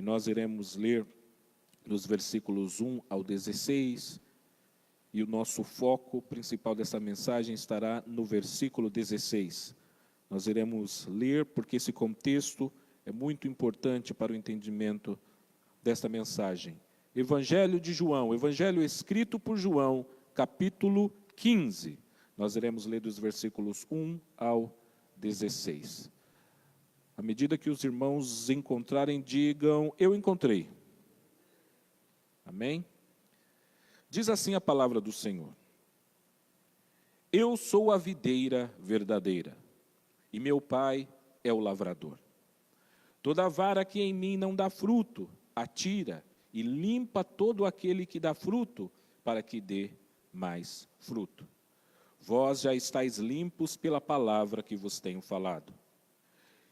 e nós iremos ler dos versículos 1 ao 16, e o nosso foco principal dessa mensagem estará no versículo 16. Nós iremos ler porque esse contexto é muito importante para o entendimento desta mensagem. Evangelho de João, Evangelho escrito por João, capítulo 15. Nós iremos ler dos versículos 1 ao 16. À medida que os irmãos encontrarem, digam, eu encontrei. Amém? Diz assim a palavra do Senhor. Eu sou a videira verdadeira, e meu Pai é o lavrador. Toda vara que em mim não dá fruto, atira e limpa todo aquele que dá fruto, para que dê mais fruto. Vós já estáis limpos pela palavra que vos tenho falado.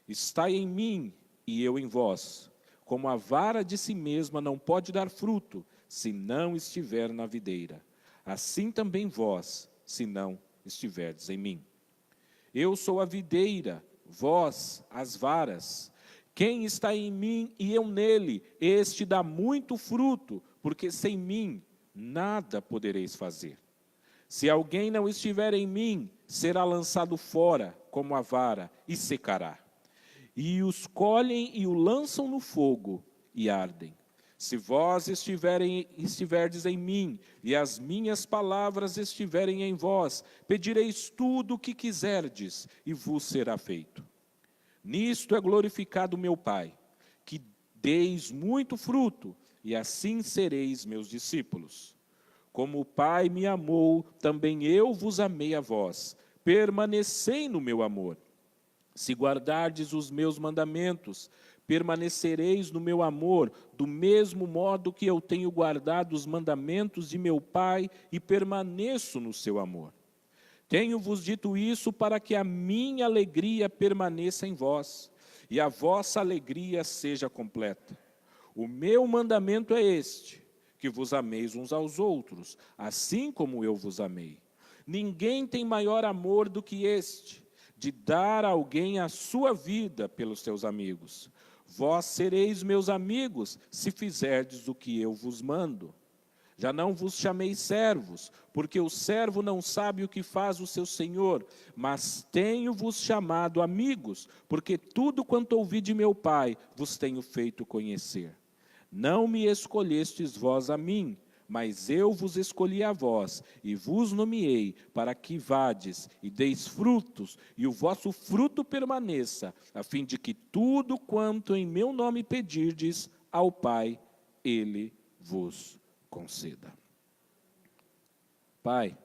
Estai em mim e eu em vós. Como a vara de si mesma não pode dar fruto, se não estiver na videira. Assim também vós, se não estiverdes em mim. Eu sou a videira, vós as varas. Quem está em mim e eu nele, este dá muito fruto, porque sem mim nada podereis fazer. Se alguém não estiver em mim, será lançado fora como a vara e secará. E os colhem e o lançam no fogo e ardem. Se vós estiverdes em mim, e as minhas palavras estiverem em vós, pedireis tudo o que quiserdes, e vos será feito. Nisto é glorificado meu Pai, que deis muito fruto, e assim sereis meus discípulos. Como o Pai me amou, também eu vos amei a vós. Permanecei no meu amor. Se guardardes os meus mandamentos, permanecereis no meu amor, do mesmo modo que eu tenho guardado os mandamentos de meu Pai e permaneço no seu amor. Tenho-vos dito isso para que a minha alegria permaneça em vós e a vossa alegria seja completa. O meu mandamento é este, que vos ameis uns aos outros, assim como eu vos amei. Ninguém tem maior amor do que este, de dar a alguém a sua vida pelos seus amigos. Vós sereis meus amigos, se fizerdes o que eu vos mando. Já não vos chamei servos, porque o servo não sabe o que faz o seu senhor, mas tenho-vos chamado amigos, porque tudo quanto ouvi de meu Pai vos tenho feito conhecer. Não me escolhestes vós a mim, mas eu vos escolhi a vós, e vos nomeei, para que vades e deis frutos, e o vosso fruto permaneça, a fim de que tudo quanto em meu nome pedirdes ao Pai, Ele vos conceda. Pai,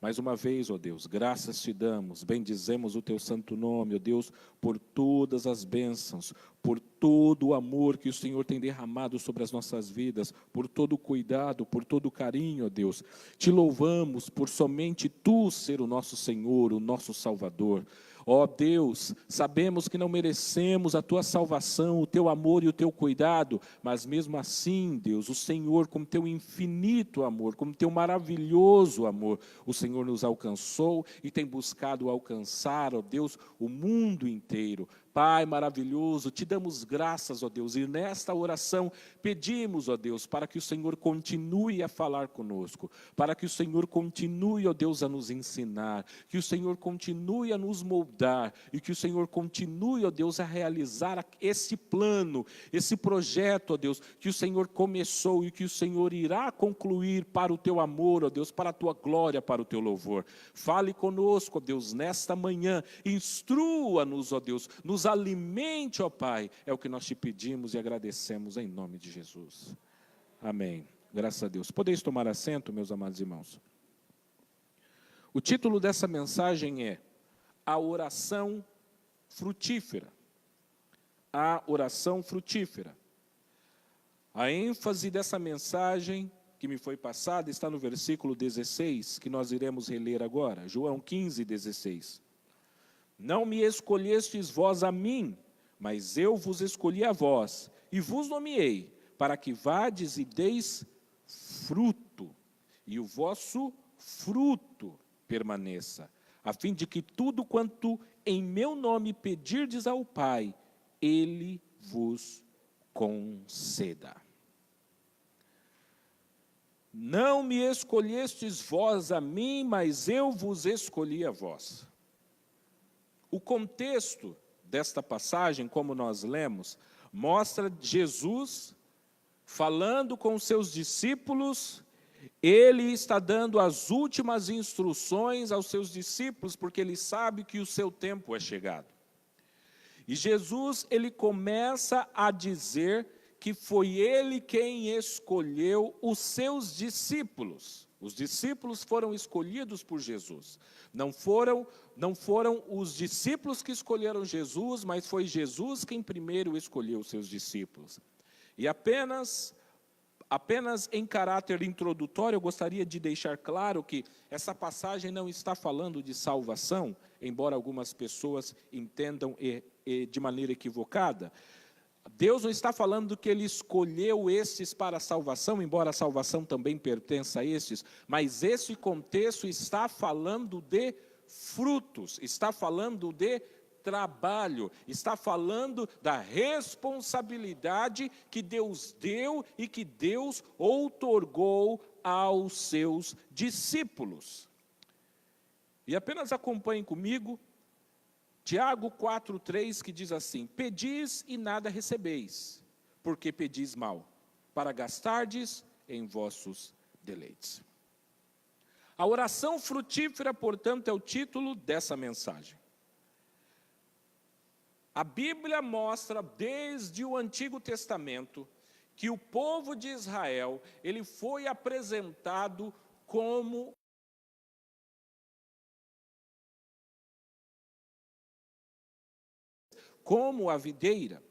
mais uma vez, ó Deus, graças te damos, bendizemos o teu santo nome, ó Deus, por todas as bênçãos, por todo o amor que o Senhor tem derramado sobre as nossas vidas, por todo o cuidado, por todo o carinho, ó Deus. Te louvamos por somente Tu ser o nosso Senhor, o nosso Salvador. Ó Deus, sabemos que não merecemos a Tua salvação, o Teu amor e o Teu cuidado, mas mesmo assim, Deus, o Senhor, com Teu infinito amor, com Teu maravilhoso amor, o Senhor nos alcançou e tem buscado alcançar, ó Deus, o mundo inteiro. Pai maravilhoso, te damos graças, ó Deus, e nesta oração pedimos, ó Deus, para que o Senhor continue a falar conosco, para que o Senhor continue, ó Deus, a nos ensinar, que o Senhor continue a nos moldar, e que o Senhor continue, ó Deus, a realizar esse plano, esse projeto, ó Deus, que o Senhor começou e que o Senhor irá concluir para o teu amor, ó Deus, para a tua glória, para o teu louvor. Fale conosco, ó Deus, nesta manhã, instrua-nos, ó Deus, nos alimente, ó Pai, é o que nós te pedimos e agradecemos em nome de Jesus. Amém. Graças a Deus. Podeis tomar assento, meus amados irmãos. O título dessa mensagem é A Oração Frutífera. A oração frutífera. A ênfase dessa mensagem que me foi passada está no versículo 16, que nós iremos reler agora, João 15, 16. Não me escolhestes vós a mim, mas eu vos escolhi a vós, e vos nomeei, para que vades e deis fruto, e o vosso fruto permaneça, a fim de que tudo quanto em meu nome pedirdes ao Pai, Ele vos conceda. Não me escolhestes vós a mim, mas eu vos escolhi a vós. O contexto desta passagem, como nós lemos, mostra Jesus falando com os seus discípulos. Ele está dando as últimas instruções aos seus discípulos, porque ele sabe que o seu tempo é chegado. E Jesus, ele começa a dizer que foi ele quem escolheu os seus discípulos. Os discípulos foram escolhidos por Jesus. Não foram os discípulos que escolheram Jesus, mas foi Jesus quem primeiro escolheu os seus discípulos. E apenas em caráter introdutório, eu gostaria de deixar claro que essa passagem não está falando de salvação, embora algumas pessoas entendam de maneira equivocada. Deus não está falando que ele escolheu estes para a salvação, embora a salvação também pertença a estes, mas esse contexto está falando de frutos, está falando de trabalho, está falando da responsabilidade que Deus deu e que Deus outorgou aos seus discípulos. E apenas acompanhem comigo Tiago 4,3, que diz assim: pedis e nada recebeis, porque pedis mal, para gastardes em vossos deleites. A oração frutífera, portanto, é o título dessa mensagem. A Bíblia mostra desde o Antigo Testamento que o povo de Israel, ele foi apresentado como a videira.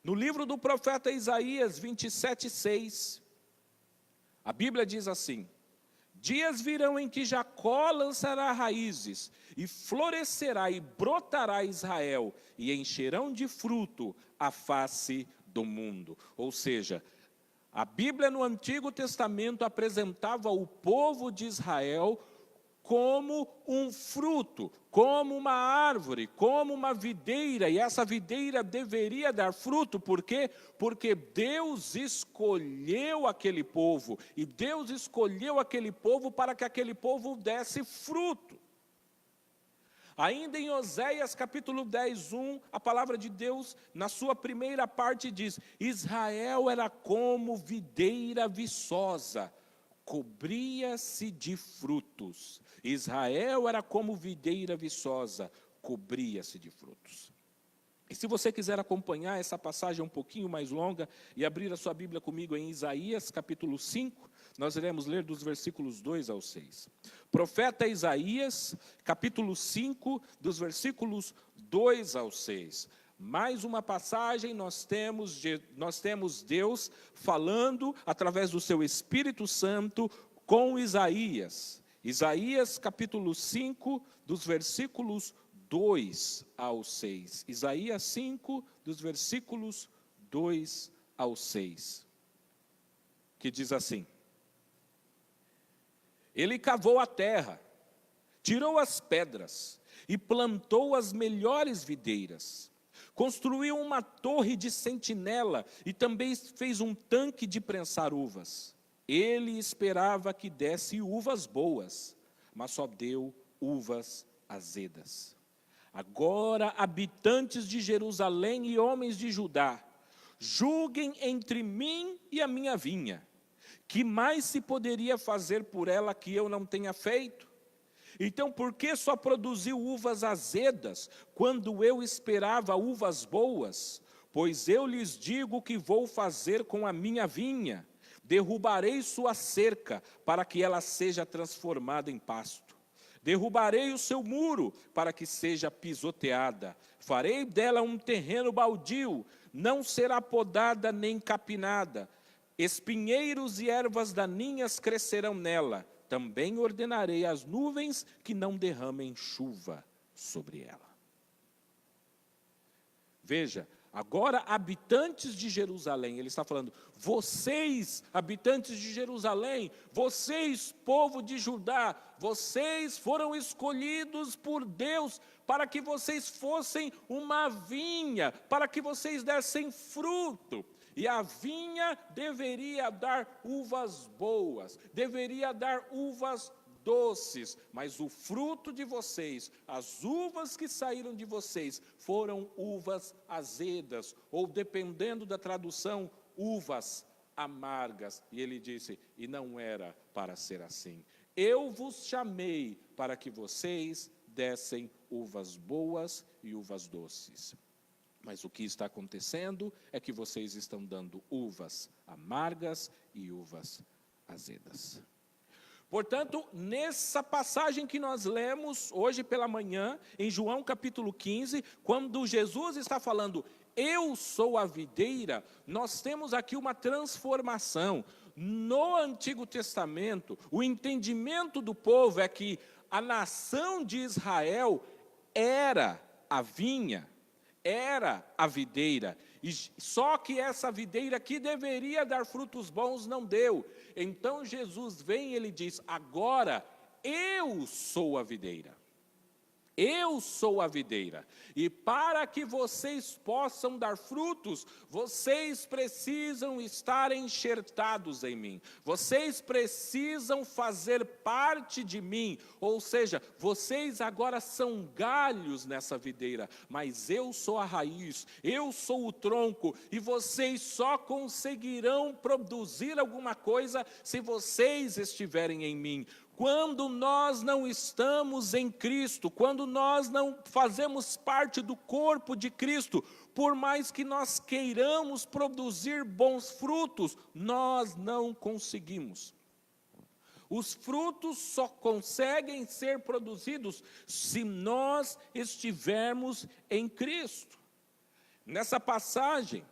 No livro do profeta Isaías 27:6, a Bíblia diz assim: dias virão em que Jacó lançará raízes, e florescerá e brotará Israel, e encherão de fruto a face do mundo. Ou seja, a Bíblia no Antigo Testamento apresentava o povo de Israel como um fruto, como uma árvore, como uma videira, e essa videira deveria dar fruto. Por quê? Porque Deus escolheu aquele povo, e Deus escolheu aquele povo para que aquele povo desse fruto. Ainda em Oséias capítulo 10:1, a palavra de Deus, na sua primeira parte diz: Israel era como videira viçosa, cobria-se de frutos. Israel era como videira viçosa, cobria-se de frutos. E se você quiser acompanhar essa passagem um pouquinho mais longa e abrir a sua Bíblia comigo em Isaías capítulo 5, nós iremos ler dos versículos 2 ao 6. Profeta Isaías, capítulo 5, dos versículos 2 ao 6. Mais uma passagem, nós temos Deus falando através do seu Espírito Santo com Isaías. Isaías capítulo 5, dos versículos 2 ao 6. Isaías 5, dos versículos 2 ao 6. Que diz assim: ele cavou a terra, tirou as pedras e plantou as melhores videiras. Construiu uma torre de sentinela e também fez um tanque de prensar uvas. Ele esperava que desse uvas boas, mas só deu uvas azedas. Agora, habitantes de Jerusalém e homens de Judá, julguem entre mim e a minha vinha. Que mais se poderia fazer por ela que eu não tenha feito? Então, por que só produziu uvas azedas, quando eu esperava uvas boas? Pois eu lhes digo o que vou fazer com a minha vinha. Derrubarei sua cerca, para que ela seja transformada em pasto. Derrubarei o seu muro, para que seja pisoteada. Farei dela um terreno baldio, não será podada nem capinada. Espinheiros e ervas daninhas crescerão nela. Também ordenarei às nuvens que não derramem chuva sobre ela. Veja, Agora, habitantes de Jerusalém, ele está falando, vocês, habitantes de Jerusalém, vocês, povo de Judá, vocês foram escolhidos por Deus para que vocês fossem uma vinha, para que vocês dessem fruto. E a vinha deveria dar uvas boas, deveria dar uvas doces, mas o fruto de vocês, as uvas que saíram de vocês, foram uvas azedas, ou dependendo da tradução, uvas amargas. E ele disse, e não era para ser assim. Eu vos chamei para que vocês dessem uvas boas e uvas doces. Mas o que está acontecendo é que vocês estão dando uvas amargas e uvas azedas. Portanto, nessa passagem que nós lemos hoje pela manhã, em João capítulo 15, quando Jesus está falando, eu sou a videira, nós temos aqui uma transformação. No Antigo Testamento, o entendimento do povo é que a nação de Israel era a vinha, era a videira, e só que essa videira que deveria dar frutos bons não deu. Então Jesus vem e ele diz, agora eu sou a videira. Eu sou a videira, e para que vocês possam dar frutos, vocês precisam estar enxertados em mim, vocês precisam fazer parte de mim, ou seja, vocês agora são galhos nessa videira, mas eu sou a raiz, eu sou o tronco, e vocês só conseguirão produzir alguma coisa se vocês estiverem em mim. Quando nós não estamos em Cristo, quando nós não fazemos parte do corpo de Cristo, por mais que nós queiramos produzir bons frutos, nós não conseguimos. Os frutos só conseguem ser produzidos se nós estivermos em Cristo. Nessa passagem,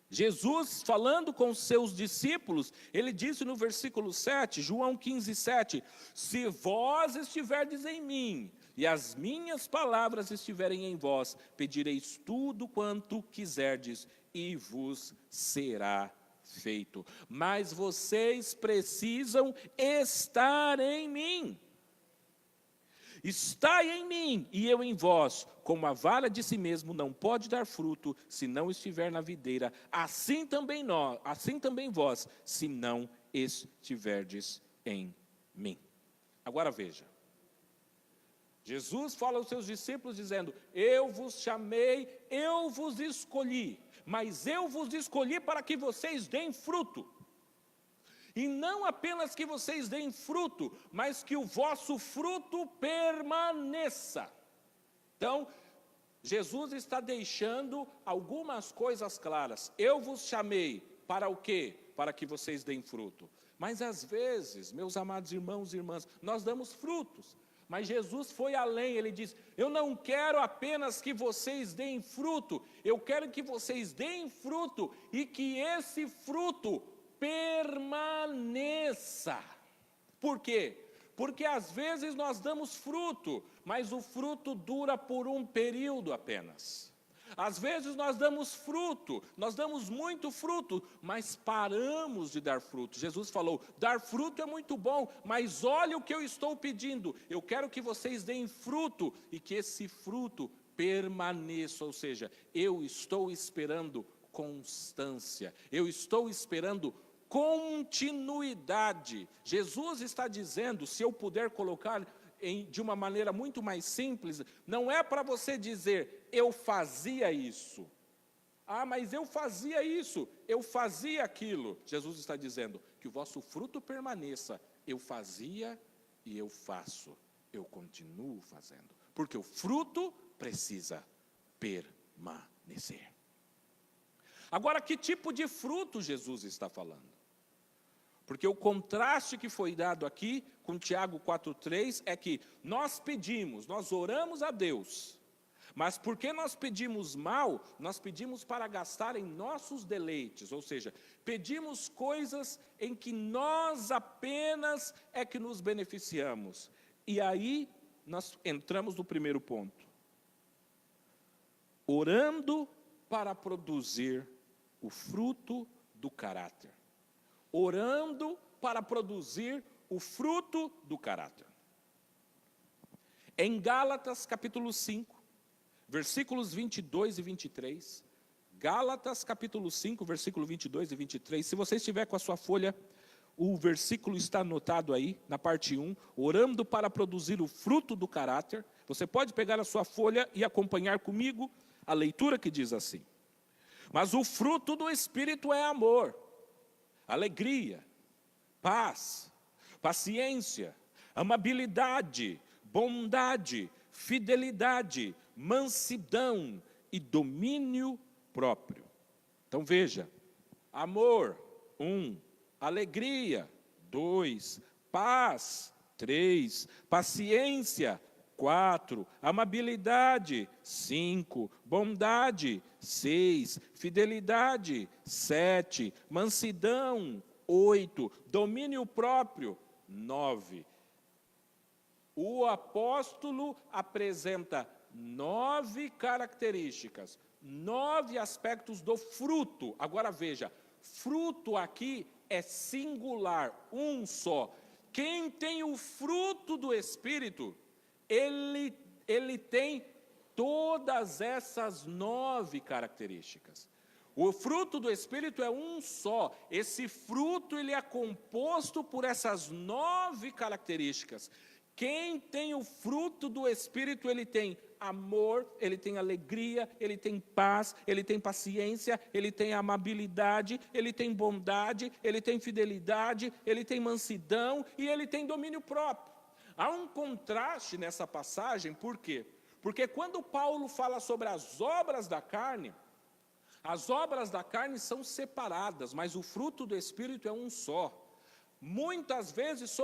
Jesus, falando com os seus discípulos, ele disse no versículo 7, João 15, 7, se vós estiverdes em mim, e as minhas palavras estiverem em vós, pedireis tudo quanto quiserdes, e vos será feito. Mas vocês precisam estar em mim. Estai em mim e eu em vós, como a vara de si mesmo não pode dar fruto se não estiver na videira, assim também vós, se não estiverdes em mim. Agora veja, Jesus fala aos seus discípulos dizendo, eu vos chamei, eu vos escolhi, mas eu vos escolhi para que vocês deem fruto. E não apenas que vocês deem fruto, mas que o vosso fruto permaneça. Então, Jesus está deixando algumas coisas claras. Eu vos chamei para o quê? Para que vocês deem fruto. Mas às vezes, meus amados irmãos e irmãs, nós damos frutos. Mas Jesus foi além, ele diz, eu não quero apenas que vocês deem fruto, eu quero que vocês deem fruto e que esse fruto permaneça. Por quê? Porque às vezes nós damos fruto, mas o fruto dura por um período apenas. Às vezes nós damos fruto, nós damos muito fruto, mas paramos de dar fruto. Jesus falou, dar fruto é muito bom, mas olha o que eu estou pedindo. Eu quero que vocês deem fruto e que esse fruto permaneça, ou seja, eu estou esperando constância, eu estou esperando continuidade. Jesus está dizendo, se eu puder colocar de uma maneira muito mais simples, não é para você dizer, eu fazia isso. Ah, mas eu fazia isso, eu fazia aquilo. Jesus está dizendo, que o vosso fruto permaneça. Eu fazia e eu faço, eu continuo fazendo. Porque o fruto precisa permanecer. Agora, que tipo de fruto Jesus está falando? Porque o contraste que foi dado aqui com Tiago 4,3 é que nós pedimos, nós oramos a Deus, mas porque nós pedimos mal, nós pedimos para gastar em nossos deleites, ou seja, pedimos coisas em que nós apenas é que nos beneficiamos. E aí nós entramos no primeiro ponto. Orando para produzir o fruto do caráter. Orando para produzir o fruto do caráter. Em Gálatas capítulo 5, versículos 22 e 23, Gálatas capítulo 5, versículo 22 e 23, se você estiver com a sua folha, o versículo está anotado aí, na parte 1, orando para produzir o fruto do caráter. Você pode pegar a sua folha e acompanhar comigo a leitura que diz assim: mas o fruto do Espírito é amor, alegria, paz, paciência, amabilidade, bondade, fidelidade, mansidão e domínio próprio. Então veja, amor, 1, alegria, 2, paz, 3, paciência, 4, amabilidade, 5, bondade, 6, fidelidade, 7, mansidão, 8, domínio próprio, 9. O apóstolo apresenta 9 características, 9 aspectos do fruto. Agora veja, fruto aqui é singular, um só. Quem tem o fruto do Espírito, ele tem todas essas 9 características. O fruto do Espírito é um só. Esse fruto ele é composto por essas 9 características. Quem tem o fruto do Espírito, ele tem amor, ele tem alegria, ele tem paz, ele tem paciência, ele tem amabilidade, ele tem bondade, ele tem fidelidade, ele tem mansidão e ele tem domínio próprio. Há um contraste nessa passagem, por quê? Porque quando Paulo fala sobre as obras da carne são separadas, mas o fruto do Espírito é um só. Muitas vezes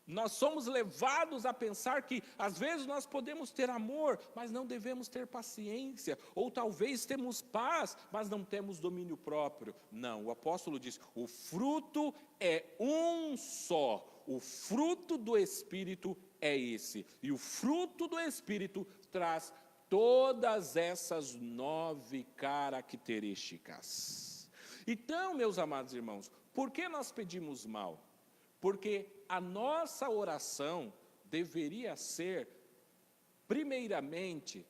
nós somos levados a pensar que, às vezes, nós podemos ter amor, mas não devemos ter paciência. Ou talvez temos paz, mas não temos domínio próprio. Não, o apóstolo diz, o fruto é um só. O fruto do Espírito é esse. E o fruto do Espírito traz todas essas 9 características. Então, meus amados irmãos, por que nós pedimos mal? Porque a nossa oração deveria ser, primeiramente,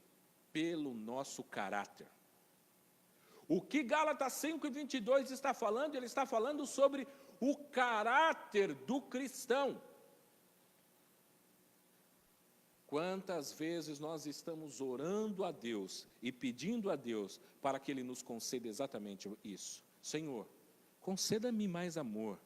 pelo nosso caráter. O que Gálatas 5:22 está falando? Ele está falando sobre o caráter do cristão. Quantas vezes nós estamos orando a Deus e pedindo a Deus para que Ele nos conceda exatamente isso? Senhor, conceda-me mais amor.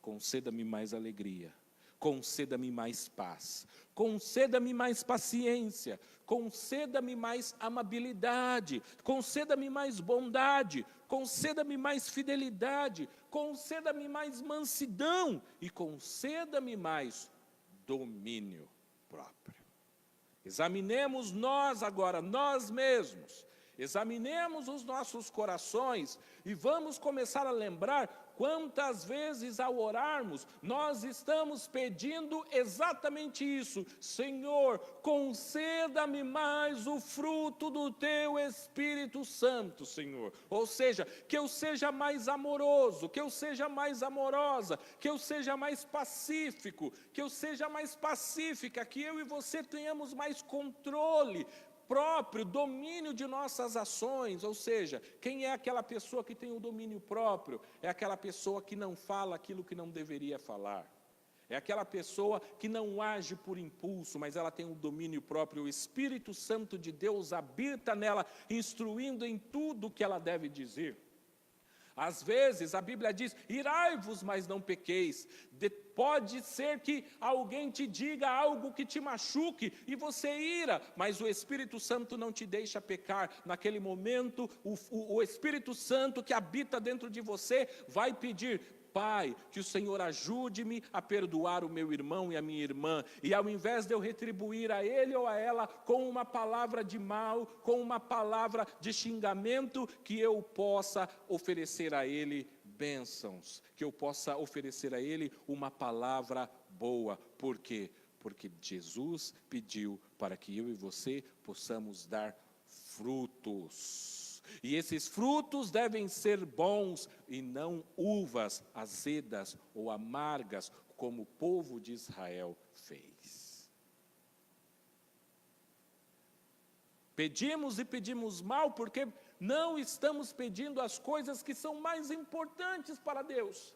Conceda-me mais alegria, conceda-me mais paz, conceda-me mais paciência, conceda-me mais amabilidade, conceda-me mais bondade, conceda-me mais fidelidade, conceda-me mais mansidão e conceda-me mais domínio próprio. Examinemos nós agora, nós mesmos, examinemos os nossos corações e vamos começar a lembrar quantas vezes ao orarmos, nós estamos pedindo exatamente isso. Senhor, conceda-me mais o fruto do Teu Espírito Santo, Senhor. Ou seja, que eu seja mais amoroso, que eu seja mais amorosa, que eu seja mais pacífico, que eu seja mais pacífica, que eu e você tenhamos mais controle próprio, domínio de nossas ações. Ou seja, quem é aquela pessoa que tem o domínio próprio? É aquela pessoa que não fala aquilo que não deveria falar. É aquela pessoa que não age por impulso, mas ela tem um domínio próprio. O Espírito Santo de Deus habita nela, instruindo em tudo o que ela deve dizer. Às vezes a Bíblia diz, irai-vos, mas não pequeis. Pode ser que alguém te diga algo que te machuque e você ira, mas o Espírito Santo não te deixa pecar. Naquele momento, o Espírito Santo que habita dentro de você vai pedir, Pai, que o Senhor ajude-me a perdoar o meu irmão e a minha irmã, e ao invés de eu retribuir a ele ou a ela com uma palavra de mal, com uma palavra de xingamento, que eu possa oferecer a ele bênçãos, que eu possa oferecer a ele uma palavra boa. Por quê? Porque Jesus pediu para que eu e você possamos dar frutos. E esses frutos devem ser bons e não uvas azedas ou amargas, como o povo de Israel fez. Pedimos e pedimos mal porque não estamos pedindo as coisas que são mais importantes para Deus.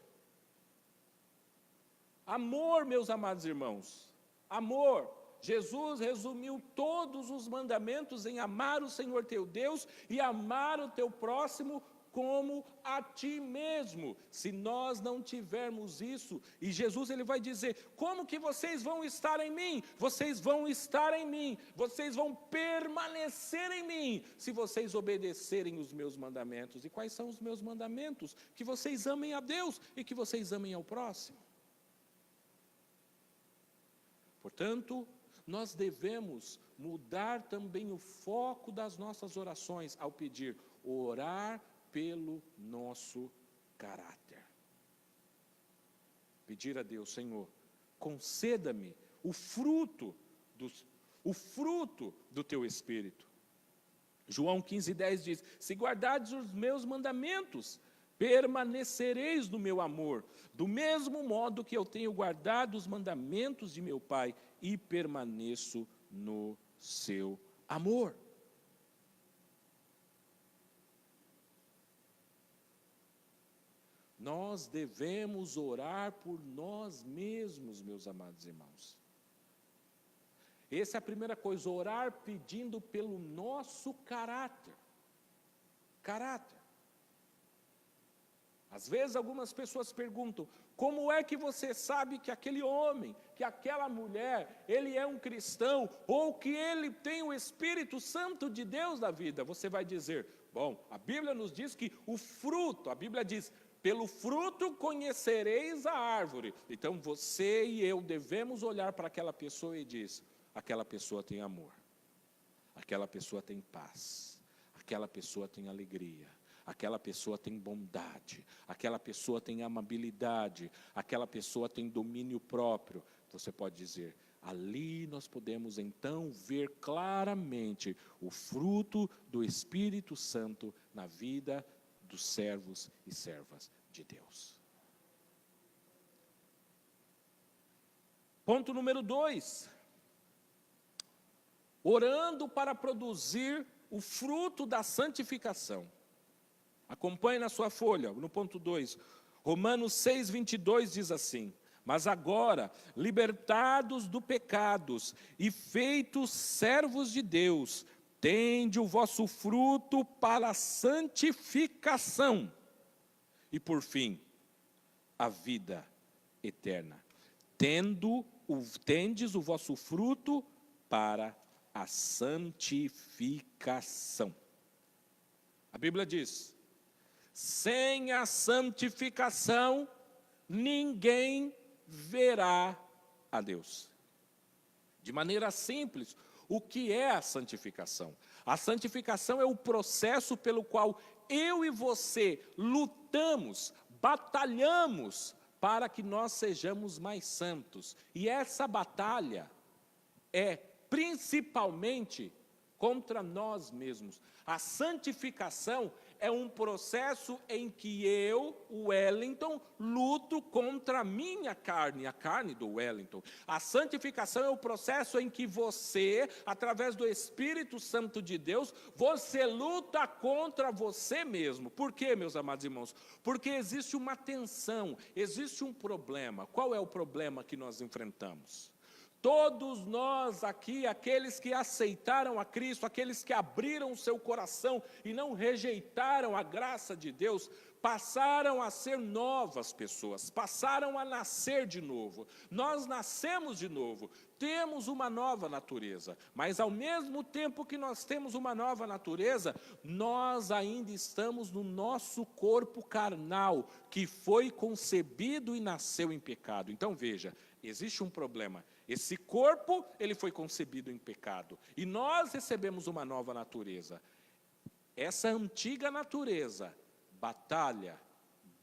Amor, meus amados irmãos, amor. Jesus resumiu todos os mandamentos em amar o Senhor teu Deus e amar o teu próximo como a ti mesmo. Se nós não tivermos isso, e Jesus ele vai dizer, como que vocês vão estar em mim? Vocês vão estar em mim, vocês vão permanecer em mim, se vocês obedecerem os meus mandamentos. E quais são os meus mandamentos? Que vocês amem a Deus e que vocês amem ao próximo. Portanto, nós devemos mudar também o foco das nossas orações ao pedir, orar pelo nosso caráter. Pedir a Deus, Senhor, conceda-me o fruto do teu Espírito. João 15:10 diz, se guardardes os meus mandamentos, permanecereis no meu amor, do mesmo modo que eu tenho guardado os mandamentos de meu Pai e permaneço no seu amor. Nós devemos orar por nós mesmos, meus amados irmãos. Essa é a primeira coisa, orar pedindo pelo nosso caráter. Caráter. Às vezes algumas pessoas perguntam, como é que você sabe que aquele homem, que aquela mulher, ele é um cristão, ou que ele tem o Espírito Santo de Deus na vida? Você vai dizer, bom, a Bíblia nos diz que o fruto, a Bíblia diz, pelo fruto conhecereis a árvore. Então você e eu devemos olhar para aquela pessoa e dizer, aquela pessoa tem amor, aquela pessoa tem paz, aquela pessoa tem alegria, aquela pessoa tem bondade, aquela pessoa tem amabilidade, aquela pessoa tem domínio próprio. Você pode dizer, ali nós podemos então ver claramente o fruto do Espírito Santo na vida dos servos e servas de Deus. Ponto número 2. Orando para produzir o fruto da santificação. Acompanhe na sua folha, no ponto 2. Romanos 6:22 diz assim, mas agora, libertados do pecados e feitos servos de Deus, tende o vosso fruto para a santificação. E por fim, a vida eterna. Tendes o vosso fruto para a santificação. A Bíblia diz, sem a santificação, ninguém verá a Deus. De maneira simples, o que é a santificação? A santificação é o processo pelo qual eu e você lutamos, batalhamos para que nós sejamos mais santos. E essa batalha é principalmente contra nós mesmos. A santificação é um processo em que eu, Wellington, luto contra a minha carne, a carne do Wellington. A santificação é o processo em que você, através do Espírito Santo de Deus, você luta contra você mesmo. Por quê, meus amados irmãos? Porque existe uma tensão, existe um problema. Qual é o problema que nós enfrentamos? Todos nós aqui, aqueles que aceitaram a Cristo, aqueles que abriram o seu coração e não rejeitaram a graça de Deus, passaram a ser novas pessoas, passaram a nascer de novo. Nós nascemos de novo, temos uma nova natureza, mas ao mesmo tempo que nós temos uma nova natureza, nós ainda estamos no nosso corpo carnal, que foi concebido e nasceu em pecado. Então veja, existe um problema. Esse corpo, ele foi concebido em pecado. E nós recebemos uma nova natureza. Essa antiga natureza batalha,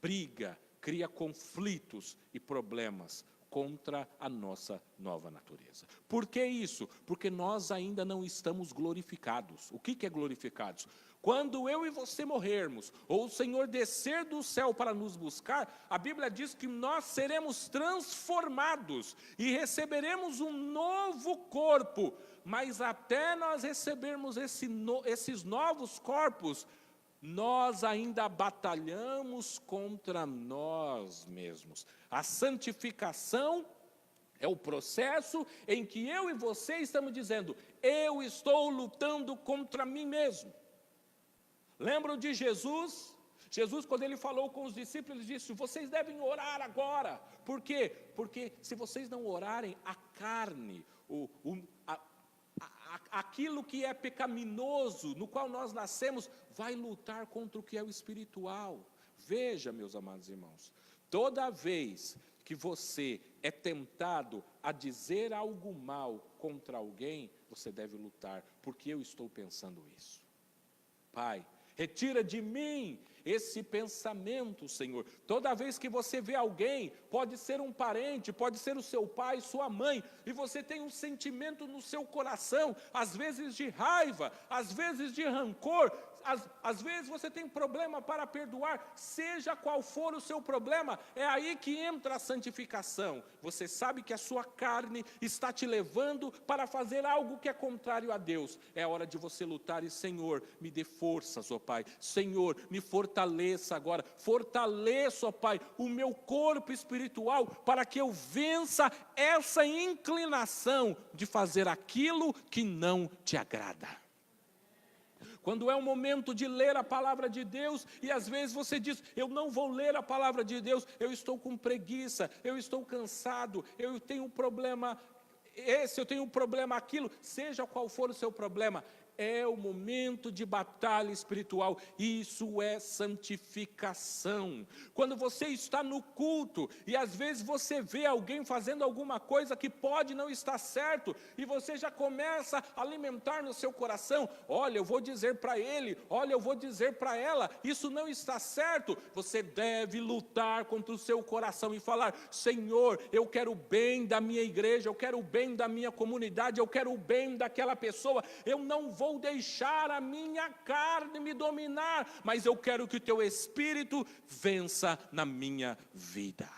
briga, cria conflitos e problemas contra a nossa nova natureza. Por que isso? Porque nós ainda não estamos glorificados. O que é glorificados? Quando eu e você morrermos, ou o Senhor descer do céu para nos buscar, a Bíblia diz que nós seremos transformados e receberemos um novo corpo. Mas até nós recebermos esses novos corpos, nós ainda batalhamos contra nós mesmos. A santificação é o processo em que eu e você estamos dizendo: eu estou lutando contra mim mesmo. Lembram de Jesus? Jesus, quando ele falou com os discípulos, ele disse: vocês devem orar agora. Por quê? Porque se vocês não orarem, a carne, aquilo que é pecaminoso, no qual nós nascemos, vai lutar contra o que é o espiritual. Veja, meus amados irmãos, toda vez que você é tentado a dizer algo mal contra alguém, você deve lutar, porque eu estou pensando isso. Pai, retira de mim esse pensamento, Senhor. Toda vez que você vê alguém, pode ser um parente, pode ser o seu pai, sua mãe, e você tem um sentimento no seu coração, às vezes de raiva, às vezes de rancor, às vezes você tem problema para perdoar, seja qual for o seu problema, é aí que entra a santificação. Você sabe que a sua carne está te levando para fazer algo que é contrário a Deus. É hora de você lutar e: Senhor, me dê forças, ó Pai. Senhor, me fortaleça agora. Fortaleça, ó Pai, o meu corpo espiritual para que eu vença essa inclinação de fazer aquilo que não te agrada. Quando é o momento de ler a palavra de Deus, e às vezes você diz: eu não vou ler a palavra de Deus, eu estou com preguiça, eu estou cansado, eu tenho um problema eu tenho um problema aquilo, seja qual for o seu problema, é o momento de batalha espiritual. Isso é santificação. Quando você está no culto e às vezes você vê alguém fazendo alguma coisa que pode não estar certo, e você já começa a alimentar no seu coração: olha, eu vou dizer para ele, olha, eu vou dizer para ela, isso não está certo. Você deve lutar contra o seu coração e falar: Senhor, eu quero o bem da minha igreja, eu quero o bem da minha comunidade, eu quero o bem daquela pessoa, eu não vou deixar a minha carne me dominar, mas eu quero que o teu Espírito vença na minha vida.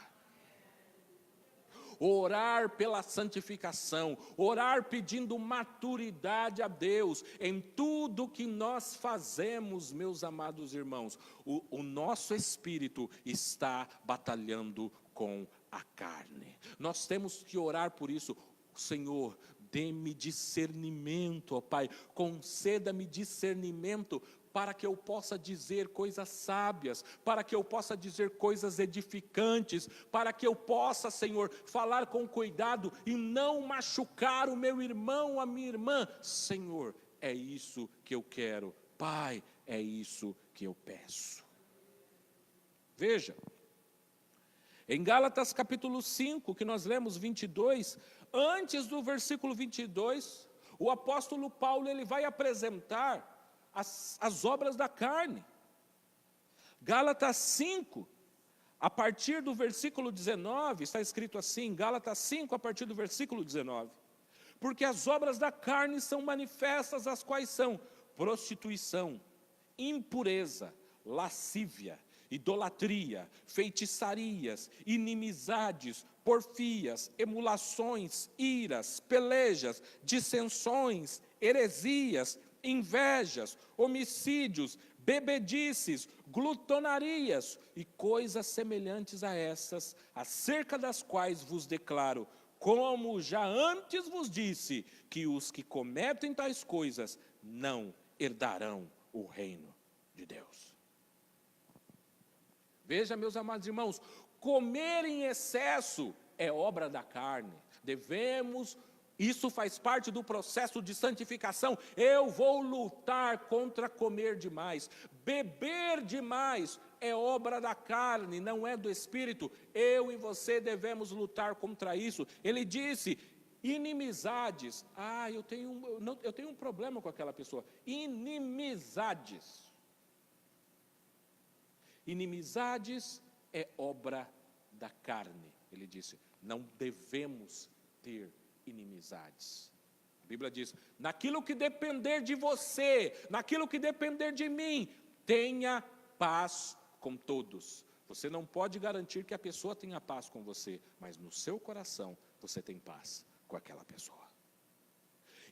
Orar pela santificação, orar pedindo maturidade a Deus em tudo que nós fazemos, meus amados irmãos. O nosso espírito está batalhando com a carne. Nós temos que orar por isso. Senhor, dê-me discernimento, ó Pai, conceda-me discernimento para que eu possa dizer coisas sábias, para que eu possa dizer coisas edificantes, para que eu possa, Senhor, falar com cuidado e não machucar o meu irmão, a minha irmã. Senhor, é isso que eu quero. Pai, é isso que eu peço. Veja, em Gálatas capítulo 5, que nós lemos 22, antes do versículo 22, o apóstolo Paulo ele vai apresentar as obras da carne. Gálatas 5, a partir do versículo 19, está escrito assim, Gálatas 5, a partir do versículo 19. Porque as obras da carne são manifestas, as quais são prostituição, impureza, lascívia, idolatria, feitiçarias, inimizades, porfias, emulações, iras, pelejas, dissensões, heresias, invejas, homicídios, bebedices, glutonarias e coisas semelhantes a essas, acerca das quais vos declaro, como já antes vos disse, que os que cometem tais coisas não herdarão o reino de Deus. Veja, meus amados irmãos, comer em excesso é obra da carne. Isso faz parte do processo de santificação. Eu vou lutar contra comer demais. Beber demais é obra da carne, não é do Espírito. Eu e você devemos lutar contra isso. Ele disse: inimizades. Eu tenho um problema com aquela pessoa. Inimizades. Inimizades é obra da carne. Ele disse: não devemos ter inimizades. Bíblia diz, naquilo que depender de você, naquilo que depender de mim, tenha paz com todos. Você não pode garantir que a pessoa tenha paz com você, mas no seu coração você tem paz com aquela pessoa.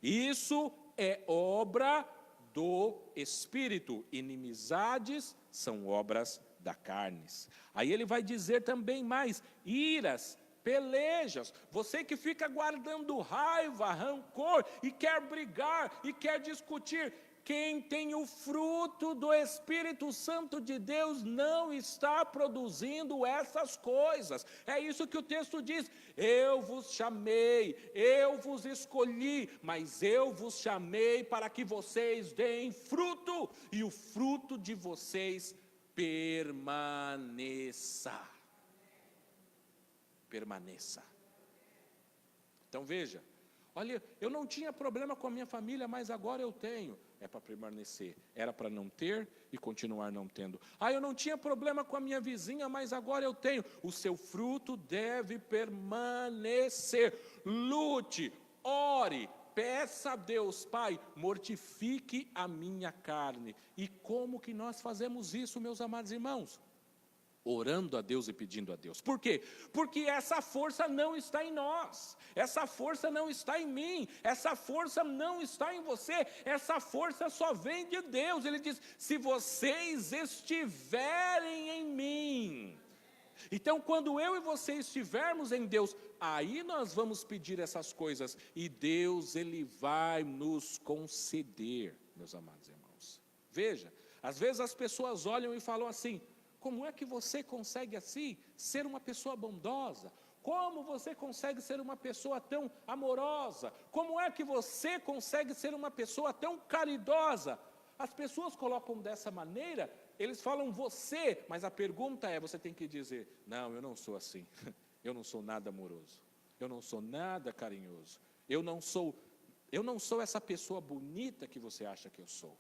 Isso é obra do Espírito. Inimizades são obras da carne. Aí ele vai dizer também mais, iras, pelejas, você que fica guardando raiva, rancor, e quer brigar, e quer discutir, quem tem o fruto do Espírito Santo de Deus não está produzindo essas coisas. É isso que o texto diz, eu vos chamei, eu vos escolhi, mas eu vos chamei para que vocês deem fruto, e o fruto de vocês permaneça. Permaneça. Então veja, olha, eu não tinha problema com a minha família, mas agora eu tenho. É para permanecer. Era para não ter e continuar não tendo. Eu não tinha problema com a minha vizinha, mas agora eu tenho. O seu fruto deve permanecer. Lute, ore, peça a Deus, Pai, mortifique a minha carne. E como que nós fazemos isso, meus amados irmãos? Orando a Deus e pedindo a Deus. Por quê? Porque essa força não está em nós, essa força não está em mim, essa força não está em você, essa força só vem de Deus. Ele diz, se vocês estiverem em mim. Então quando eu e você estivermos em Deus, aí nós vamos pedir essas coisas, e Deus, Ele vai nos conceder, meus amados irmãos. Veja, às vezes as pessoas olham e falam assim, como é que você consegue assim ser uma pessoa bondosa? Como você consegue ser uma pessoa tão amorosa? Como é que você consegue ser uma pessoa tão caridosa? As pessoas colocam dessa maneira, eles falam você, mas a pergunta é, você tem que dizer, não, eu não sou assim, eu não sou nada amoroso, eu não sou nada carinhoso, eu não sou essa pessoa bonita que você acha que eu sou.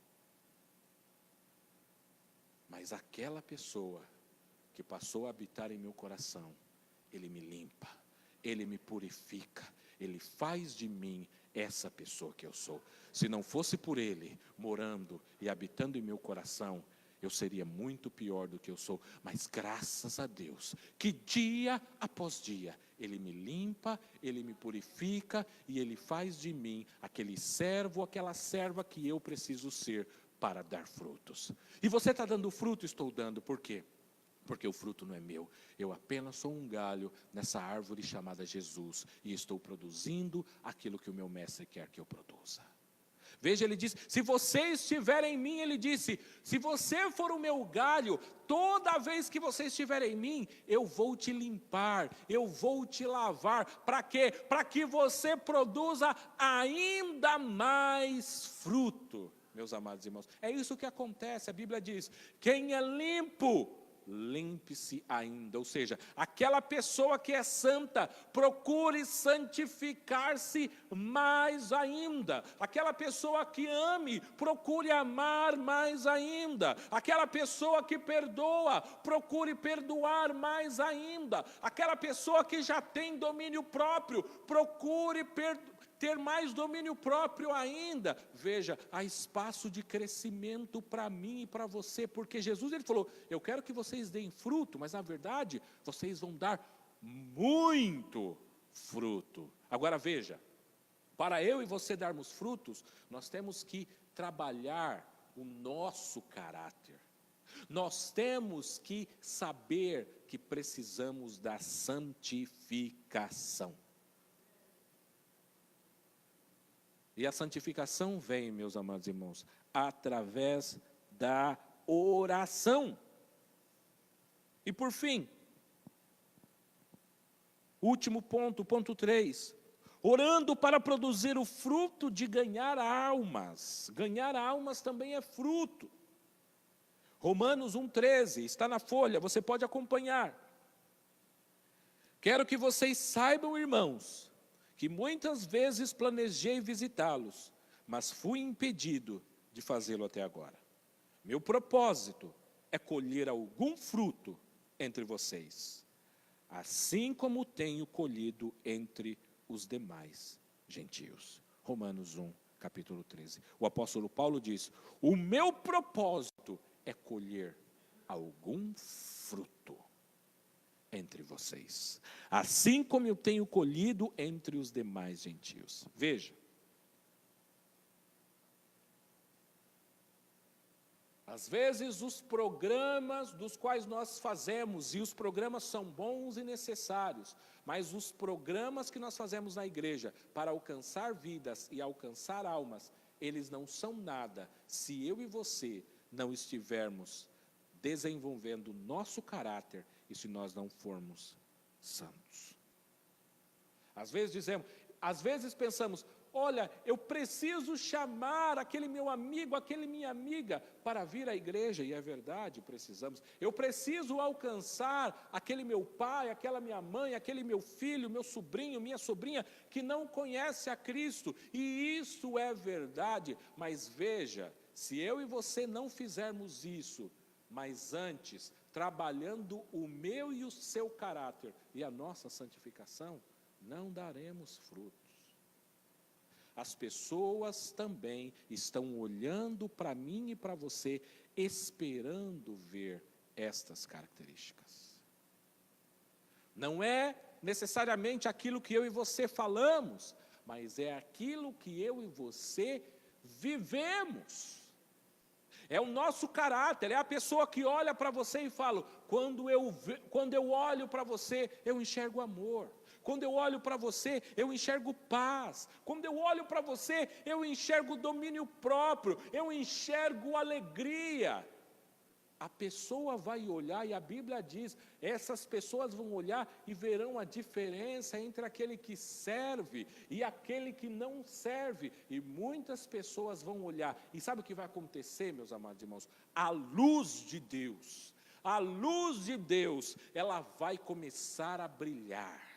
Mas aquela pessoa que passou a habitar em meu coração, Ele me limpa, Ele me purifica, Ele faz de mim essa pessoa que eu sou. Se não fosse por Ele morando e habitando em meu coração, eu seria muito pior do que eu sou. Mas graças a Deus, que dia após dia, Ele me limpa, Ele me purifica e Ele faz de mim aquele servo, aquela serva que eu preciso ser para dar frutos. E você está dando fruto? Estou dando. Por quê? Porque o fruto não é meu. Eu apenas sou um galho nessa árvore chamada Jesus. E estou produzindo aquilo que o meu mestre quer que eu produza. Veja, ele diz, se você estiver em mim, ele disse, se você for o meu galho, toda vez que você estiver em mim, eu vou te limpar, eu vou te lavar. Para quê? Para que você produza ainda mais fruto. Meus amados irmãos, é isso que acontece. A Bíblia diz, quem é limpo, limpe-se ainda. Ou seja, aquela pessoa que é santa, procure santificar-se mais ainda. Aquela pessoa que ame, procure amar mais ainda. Aquela pessoa que perdoa, procure perdoar mais ainda. Aquela pessoa que já tem domínio próprio, procure ter mais domínio próprio ainda. Veja, há espaço de crescimento para mim e para você, porque Jesus, Ele falou, eu quero que vocês deem fruto, mas na verdade, vocês vão dar muito fruto. Agora veja, para eu e você darmos frutos, nós temos que trabalhar o nosso caráter. Nós temos que saber que precisamos da santificação. E a santificação vem, meus amados irmãos, através da oração. E por fim, último ponto, ponto 3. Orando para produzir o fruto de ganhar almas. Ganhar almas também é fruto. Romanos 1,13, está na folha, você pode acompanhar. Quero que vocês saibam, irmãos, que muitas vezes planejei visitá-los, mas fui impedido de fazê-lo até agora. Meu propósito é colher algum fruto entre vocês, assim como tenho colhido entre os demais gentios. Romanos 1, capítulo 13. O apóstolo Paulo diz: o meu propósito é colher algum fruto entre vocês, assim como eu tenho colhido entre os demais gentios. Veja, às vezes os programas dos quais nós fazemos, e os programas são bons e necessários, mas os programas que nós fazemos na igreja para alcançar vidas e alcançar almas, eles não são nada se eu e você não estivermos desenvolvendo nosso caráter e se nós não formos santos. Às vezes pensamos, olha, eu preciso chamar aquele meu amigo, aquele minha amiga para vir à igreja, e é verdade, precisamos. Eu preciso alcançar aquele meu pai, aquela minha mãe, aquele meu filho, meu sobrinho, minha sobrinha, que não conhece a Cristo, e isso é verdade, mas veja, se eu e você não fizermos isso, mas antes, trabalhando o meu e o seu caráter e a nossa santificação, não daremos frutos. As pessoas também estão olhando para mim e para você, esperando ver estas características. Não é necessariamente aquilo que eu e você falamos, mas é aquilo que eu e você vivemos. É o nosso caráter, é a pessoa que olha para você e fala, quando eu olho para você, eu enxergo amor. Quando eu olho para você, eu enxergo paz. Quando eu olho para você, eu enxergo domínio próprio, eu enxergo alegria. A pessoa vai olhar, e a Bíblia diz, essas pessoas vão olhar e verão a diferença entre aquele que serve e aquele que não serve. E muitas pessoas vão olhar, e sabe o que vai acontecer, meus amados irmãos? A luz de Deus, ela vai começar a brilhar.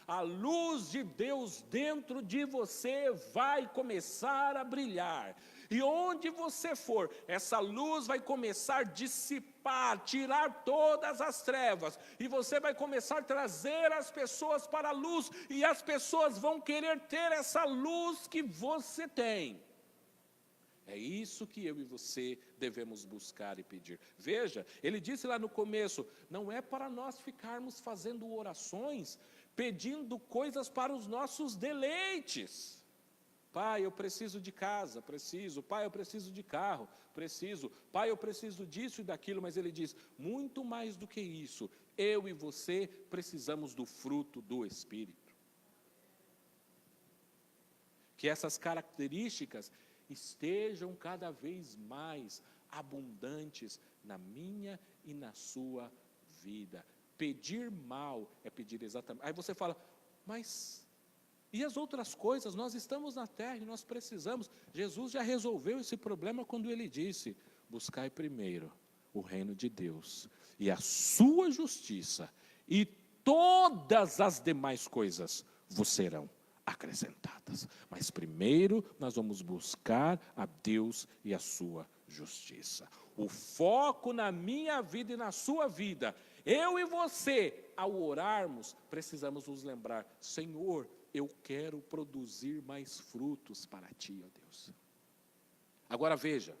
A luz de Deus dentro de você vai começar a brilhar. E onde você for, essa luz vai começar a dissipar, tirar todas as trevas. E você vai começar a trazer as pessoas para a luz. E as pessoas vão querer ter essa luz que você tem. É isso que eu e você devemos buscar e pedir. Veja, ele disse lá no começo, não é para nós ficarmos fazendo orações, pedindo coisas para os nossos deleites. Pai, eu preciso de casa, preciso. Pai, eu preciso de carro, preciso. Pai, eu preciso disso e daquilo. Mas ele diz, muito mais do que isso, eu e você precisamos do fruto do Espírito. Que essas características estejam cada vez mais abundantes na minha e na sua vida. Pedir mal é pedir exatamente. Aí você fala, mas e as outras coisas? Nós estamos na terra e nós precisamos. Jesus já resolveu esse problema quando ele disse, buscai primeiro o reino de Deus e a sua justiça, e todas as demais coisas vos serão acrescentadas. Mas primeiro nós vamos buscar a Deus e a sua justiça. O foco na minha vida e na sua vida, eu e você, ao orarmos, precisamos nos lembrar, Senhor, eu quero produzir mais frutos para Ti, ó Deus. Agora veja,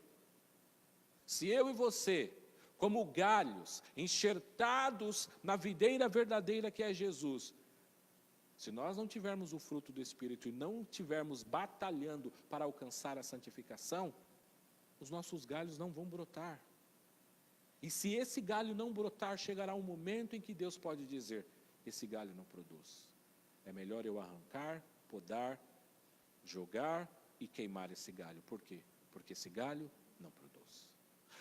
se eu e você, como galhos, enxertados na videira verdadeira que é Jesus, se nós não tivermos o fruto do Espírito e não tivermos batalhando para alcançar a santificação, os nossos galhos não vão brotar. E se esse galho não brotar, chegará um momento em que Deus pode dizer, esse galho não produz. É melhor eu arrancar, podar, jogar e queimar esse galho. Por quê? Porque esse galho não produz.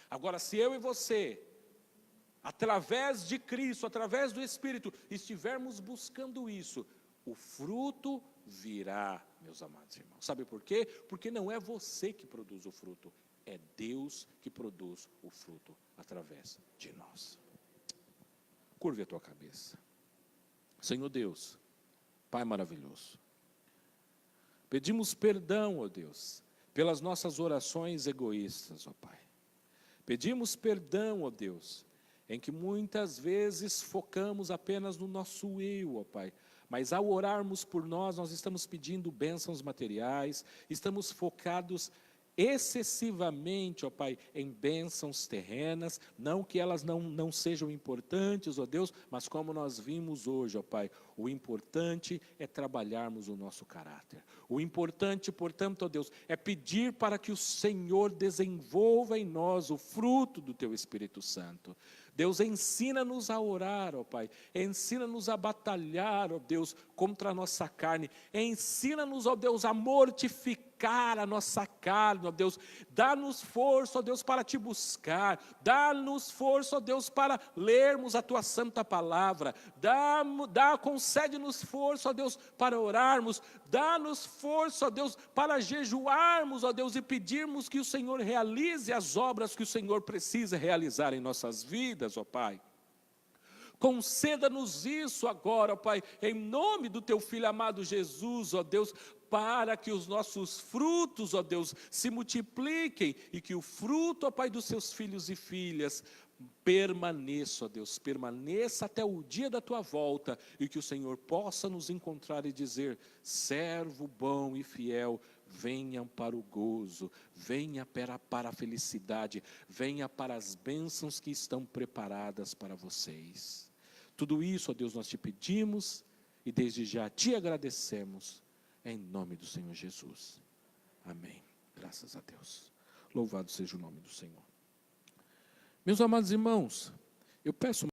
Agora, se eu e você, através de Cristo, através do Espírito, estivermos buscando isso, o fruto virá, meus amados irmãos. Sabe por quê? Porque não é você que produz o fruto, é Deus que produz o fruto através de nós. Curve a tua cabeça. Senhor Deus, Pai maravilhoso, pedimos perdão, ó Deus, pelas nossas orações egoístas, ó Pai. Pedimos perdão, ó Deus, em que muitas vezes focamos apenas no nosso eu, ó Pai, Mas ao orarmos por nós, nós estamos pedindo bênçãos materiais, estamos focados excessivamente, ó Pai, em bênçãos terrenas, não que elas não sejam importantes, ó Deus, mas como nós vimos hoje, ó Pai, o importante é trabalharmos o nosso caráter. O importante, portanto, ó Deus, é pedir para que o Senhor desenvolva em nós o fruto do Teu Espírito Santo. Deus, ensina-nos a orar, ó Pai, ensina-nos a batalhar, ó Deus, contra a nossa carne, ensina-nos, ó Deus, a mortificar a nossa carne, ó Deus, dá-nos força, ó Deus, para Te buscar, dá-nos força, ó Deus, para lermos a Tua santa palavra, concede-nos força, ó Deus, para orarmos, dá-nos força, ó Deus, para jejuarmos, ó Deus, e pedirmos que o Senhor realize as obras que o Senhor precisa realizar em nossas vidas, ó Pai. Conceda-nos isso agora, ó Pai, em nome do Teu Filho amado Jesus, ó Deus, para que os nossos frutos, ó Deus, se multipliquem e que o fruto, ó Pai, dos Seus filhos e filhas permaneça, ó Deus, permaneça até o dia da Tua volta e que o Senhor possa nos encontrar e dizer: servo bom e fiel, venha para o gozo, venha para a felicidade, venha para as bênçãos que estão preparadas para vocês. Tudo isso, ó Deus, nós Te pedimos e desde já Te agradecemos, em nome do Senhor Jesus. Amém. Graças a Deus. Louvado seja o nome do Senhor. Meus amados irmãos, eu peço